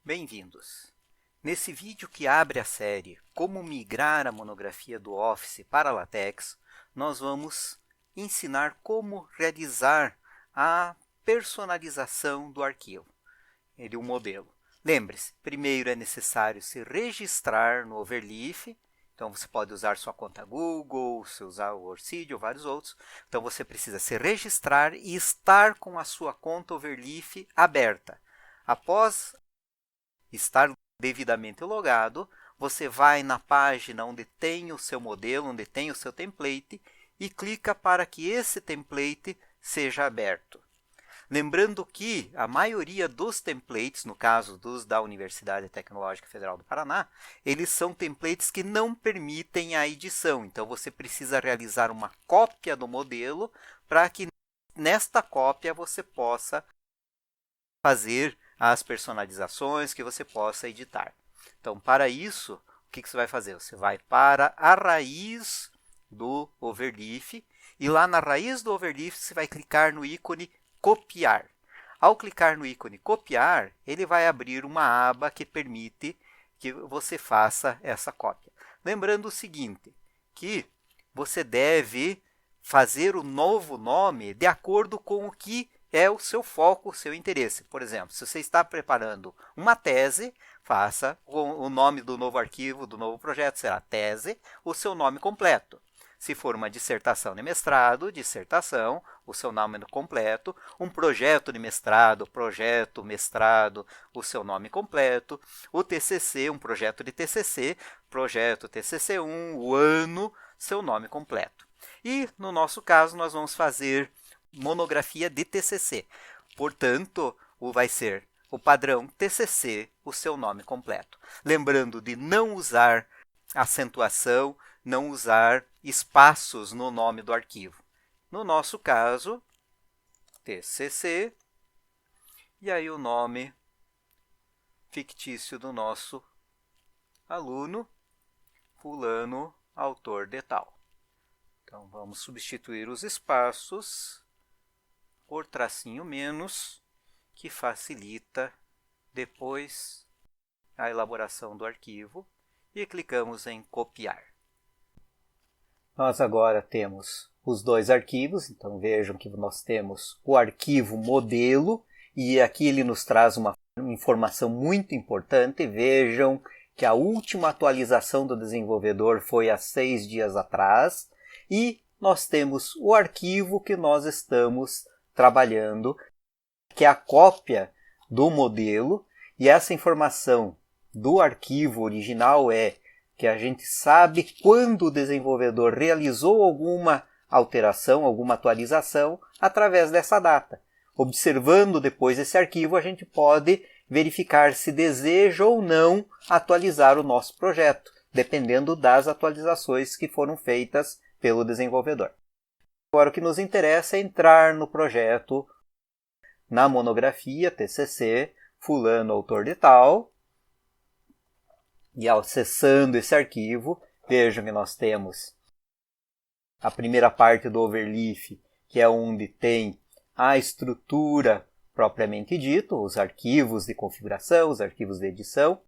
Bem-vindos! Nesse vídeo que abre a série Como migrar a monografia do Office para LaTeX, nós vamos ensinar como realizar a personalização do arquivo, o modelo. Lembre-se, primeiro é necessário se registrar no Overleaf. Então você pode usar sua conta Google, você usar o Workcid ou vários outros. Então você precisa se registrar e estar com a sua conta Overleaf aberta. Após estar devidamente logado, você vai na página onde tem o seu modelo, onde tem o seu template e clica para que esse template seja aberto. Lembrando que a maioria dos templates, no caso dos da Universidade Tecnológica Federal do Paraná, eles são templates que não permitem a edição. Então você precisa realizar uma cópia do modelo para que nesta cópia você possa fazer as personalizações, que você possa editar. Então, para isso, o que você vai fazer? Você vai para a raiz do Overleaf e lá na raiz do Overleaf você vai clicar no ícone copiar. Ao clicar no ícone copiar, ele vai abrir uma aba que permite que você faça essa cópia. Lembrando o seguinte, que você deve fazer o novo nome de acordo com o que é o seu foco, o seu interesse. Por exemplo, se você está preparando uma tese, faça o nome do novo arquivo, do novo projeto, será tese, o seu nome completo. Se for uma dissertação de mestrado, dissertação, o seu nome completo. Um projeto de mestrado, projeto, mestrado, o seu nome completo. O TCC, um projeto de TCC, projeto TCC1, o ano, seu nome completo. E, no nosso caso, nós vamos fazer monografia de TCC. Portanto, vai ser o padrão TCC, o seu nome completo. Lembrando de não usar acentuação, não usar espaços no nome do arquivo. No nosso caso, TCC, e aí o nome fictício do nosso aluno, fulano, autor de tal. Então, vamos substituir os espaços por tracinho menos, que facilita depois a elaboração do arquivo, e clicamos em copiar. Nós agora temos os dois arquivos, então vejam que nós temos o arquivo modelo, e aqui ele nos traz uma informação muito importante. Vejam que a última atualização do desenvolvedor foi há 6 dias atrás, e nós temos o arquivo que nós estamos trabalhando, que é a cópia do modelo, e essa informação do arquivo original é que a gente sabe quando o desenvolvedor realizou alguma alteração, alguma atualização, através dessa data. Observando depois esse arquivo, a gente pode verificar se deseja ou não atualizar o nosso projeto, dependendo das atualizações que foram feitas pelo desenvolvedor. Agora o que nos interessa é entrar no projeto, na monografia TCC, fulano autor de tal, e acessando esse arquivo, vejam que nós temos a primeira parte do Overleaf, que é onde tem a estrutura propriamente dito, os arquivos de configuração, os arquivos de edição.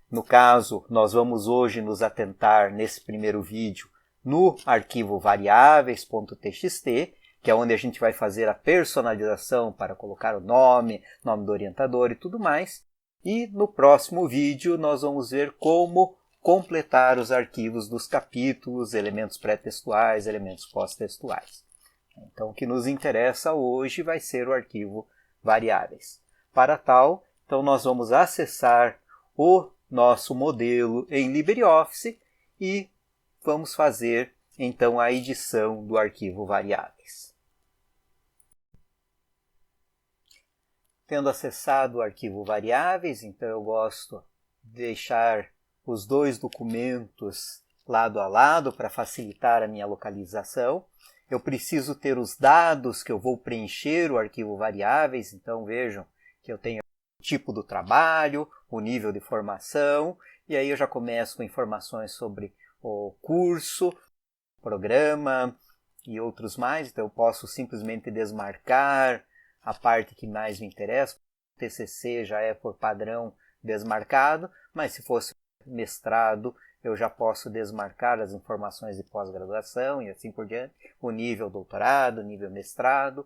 No caso, nós vamos hoje nos atentar, nesse primeiro vídeo, no arquivo variáveis.txt, que é onde a gente vai fazer a personalização para colocar o nome do orientador e tudo mais. E no próximo vídeo nós vamos ver como completar os arquivos dos capítulos, elementos pré-textuais, elementos pós-textuais. Então o que nos interessa hoje vai ser o arquivo variáveis. Para tal, então nós vamos acessar o nosso modelo em LibreOffice e vamos fazer então a edição do arquivo variáveis. Tendo acessado o arquivo variáveis, então eu gosto de deixar os dois documentos lado a lado para facilitar a minha localização. Eu preciso ter os dados que eu vou preencher o arquivo variáveis, então vejam que eu tenho o tipo do trabalho, o nível de formação, e aí eu já começo com informações sobre o curso, programa e outros mais. Então eu posso simplesmente desmarcar a parte que mais me interessa. O TCC já é por padrão desmarcado, mas se fosse mestrado, eu já posso desmarcar as informações de pós-graduação e assim por diante, o nível doutorado, o nível mestrado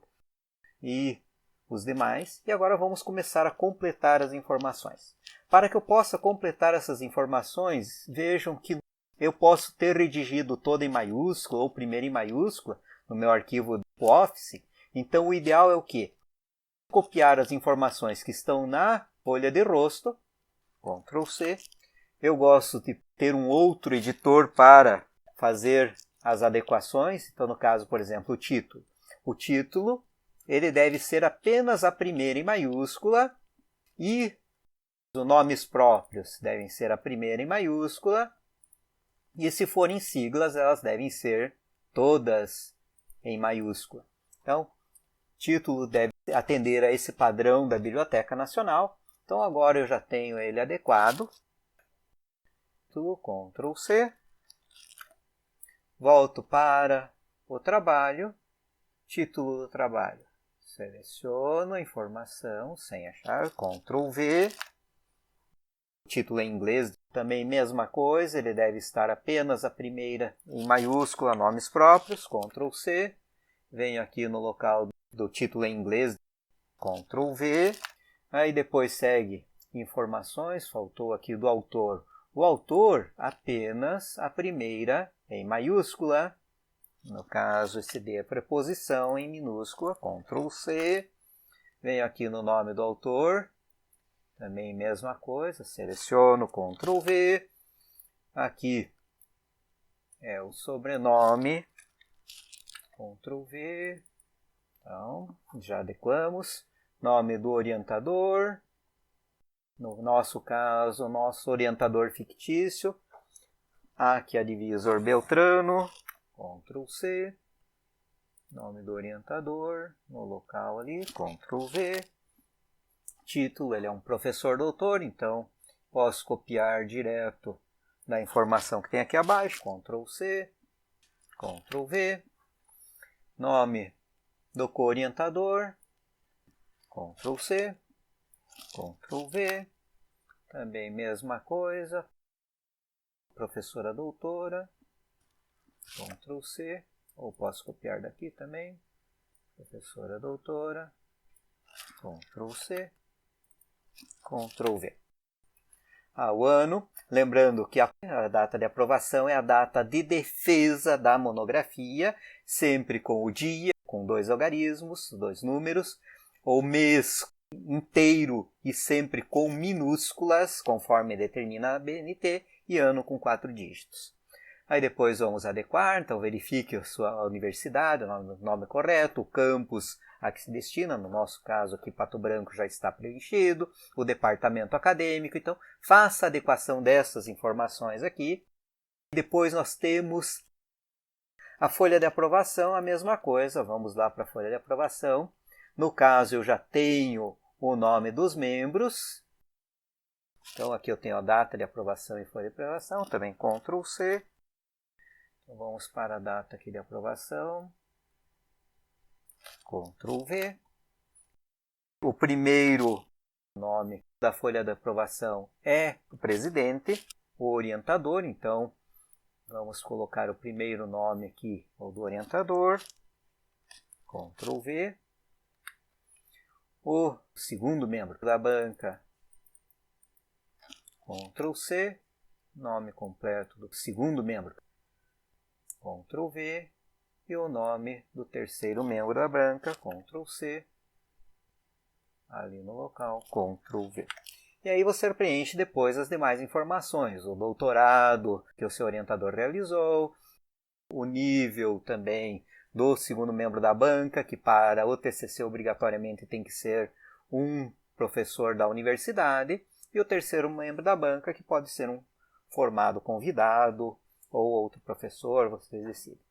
e os demais. E agora vamos começar a completar as informações. Para que eu possa completar essas informações, vejam que eu posso ter redigido toda em maiúscula ou primeiro em maiúscula no meu arquivo do Office. Então o ideal é o quê? Copiar as informações que estão na folha de rosto, Ctrl C. Eu gosto de ter um outro editor para fazer as adequações. Então, no caso, por exemplo, o título. O título ele deve ser apenas a primeira em maiúscula e os nomes próprios devem ser a primeira em maiúscula. E se forem siglas, elas devem ser todas em maiúscula. Então, título deve atender a esse padrão da Biblioteca Nacional. Então, agora eu já tenho ele adequado. Ctrl C. Volto para o trabalho. Título do trabalho. Seleciono a informação sem achar. Ctrl V. Título em inglês também mesma coisa. Ele deve estar apenas a primeira em maiúscula, nomes próprios. Ctrl C. Venho aqui no local do título em inglês. Ctrl V. Aí depois segue informações. Faltou aqui do autor. O autor, apenas a primeira em maiúscula. No caso, esse D é preposição em minúscula. Ctrl C. Venho aqui no nome do autor. Também mesma coisa. Seleciono, Ctrl V. Aqui é o sobrenome. Ctrl V. Então, já adequamos. Nome do orientador. No nosso caso, nosso orientador fictício. Aqui a divisor Beltrano. Ctrl C. Nome do orientador. No local ali. Ctrl V. Título, ele é um professor doutor, então posso copiar direto da informação que tem aqui abaixo. Ctrl C. Ctrl V. Nome do co-orientador. Ctrl C. Ctrl V. Também mesma coisa. Professora doutora. Ctrl C. Ou posso copiar daqui também. Professora doutora. Ctrl C. Ctrl V. O ano. Lembrando que a data de aprovação é a data de defesa da monografia, sempre com o dia, com 2 algarismos, 2 números, o mês inteiro e sempre com minúsculas, conforme determina a BNT, e ano com 4 dígitos. Aí depois vamos adequar, então verifique a sua universidade, o nome correto, o campus a que se destina, no nosso caso aqui Pato Branco já está preenchido, o departamento acadêmico, então faça a adequação dessas informações aqui. Depois nós temos a folha de aprovação, a mesma coisa, vamos lá para a folha de aprovação. No caso eu já tenho o nome dos membros, então aqui eu tenho a data de aprovação e folha de aprovação, também Ctrl C. Então, vamos para a data aqui de aprovação. Ctrl V. O primeiro nome da folha de aprovação é o presidente, o orientador. Então, vamos colocar o primeiro nome aqui, o do orientador. Ctrl V. O segundo membro da banca. Ctrl C. Nome completo do segundo membro. Ctrl V. E o nome do terceiro membro da banca, Ctrl C. Ali no local, Ctrl V. E aí você preenche depois as demais informações, o doutorado que o seu orientador realizou, o nível também do segundo membro da banca, que para o TCC obrigatoriamente tem que ser um professor da universidade, e o terceiro membro da banca, que pode ser um formado convidado ou outro professor, vocês decidem.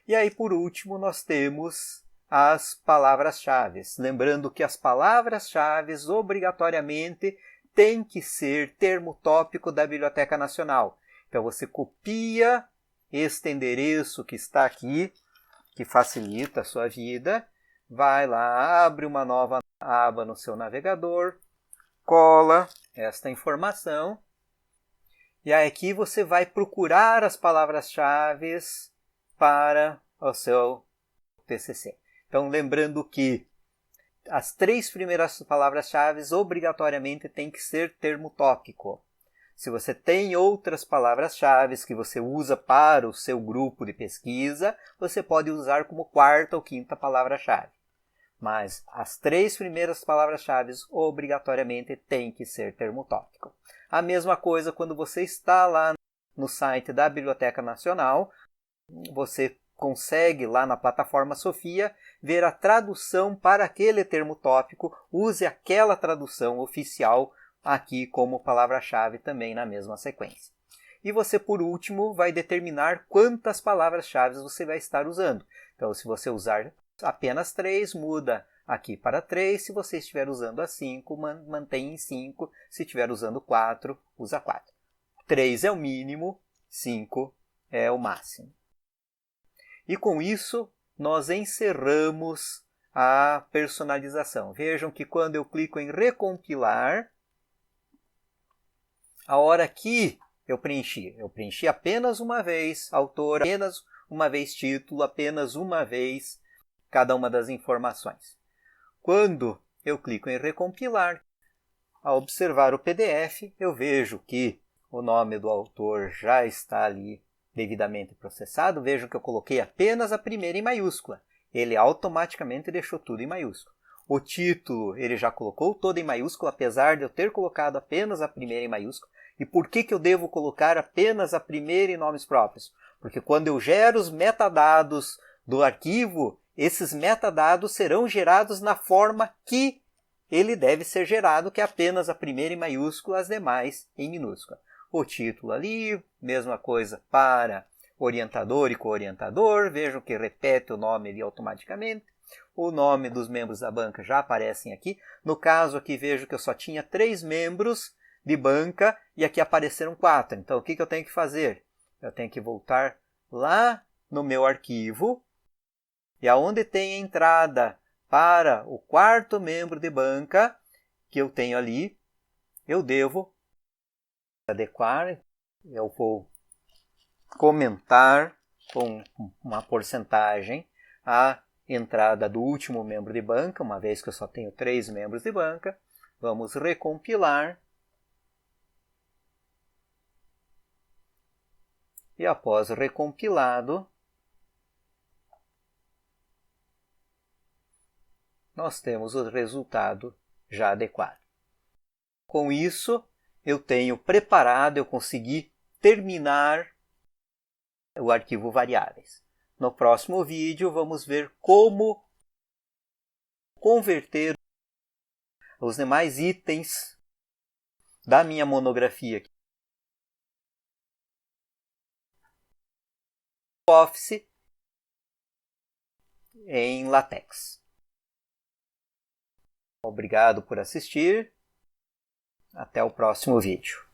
E aí, por último, nós temos as palavras-chave. Lembrando que as palavras-chave obrigatoriamente têm que ser termo tópico da Biblioteca Nacional. Então, você copia este endereço que está aqui, que facilita a sua vida, vai lá, abre uma nova aba no seu navegador, cola esta informação e aqui você vai procurar as palavras-chave para o seu TCC. Então, lembrando que as 3 primeiras palavras-chave obrigatoriamente tem que ser termo tópico. Se você tem outras palavras-chave que você usa para o seu grupo de pesquisa, você pode usar como 4ª ou 5ª palavra-chave. Mas as 3 primeiras palavras-chave obrigatoriamente tem que ser termo tópico. A mesma coisa quando você está lá no site da Biblioteca Nacional, você consegue lá na plataforma Sofia ver a tradução para aquele termo tópico, use aquela tradução oficial aqui como palavra-chave também na mesma sequência. E você, por último, vai determinar quantas palavras-chave você vai estar usando. Então, se você usar apenas 3, muda aqui para 3. Se você estiver usando a 5, mantém em 5. Se estiver usando 4, usa 4. 3 é o mínimo, 5 é o máximo. E com isso, nós encerramos a personalização. Vejam que quando eu clico em recompilar, a hora que eu preenchi apenas uma vez autor, apenas uma vez título, apenas uma vez cada uma das informações. Quando eu clico em recompilar, ao observar o PDF, eu vejo que o nome do autor já está ali devidamente processado. Vejam que eu coloquei apenas a primeira em maiúscula. Ele automaticamente deixou tudo em maiúsculo. O título ele já colocou todo em maiúsculo, apesar de eu ter colocado apenas a primeira em maiúsculo. E por que eu devo colocar apenas a primeira em nomes próprios? Porque quando eu gero os metadados do arquivo, esses metadados serão gerados na forma que ele deve ser gerado, que é apenas a primeira em maiúscula, as demais em minúscula. O título ali, mesma coisa para orientador e co-orientador, vejam que repete o nome ali automaticamente. O nome dos membros da banca já aparecem aqui. No caso aqui, vejo que eu só tinha 3 membros de banca e aqui apareceram 4. Então, o que eu tenho que fazer? Eu tenho que voltar lá no meu arquivo e aonde tem a entrada para o 4º membro de banca que eu tenho ali, eu devo adequar, eu vou comentar com uma porcentagem a entrada do último membro de banca, uma vez que eu só tenho 3 membros de banca. Vamos recompilar. E após recompilado, nós temos o resultado já adequado. Com isso, eu tenho preparado, eu consegui terminar o arquivo variáveis. No próximo vídeo, vamos ver como converter os demais itens da minha monografia aqui. Office em LaTeX. Obrigado por assistir. Até o próximo vídeo.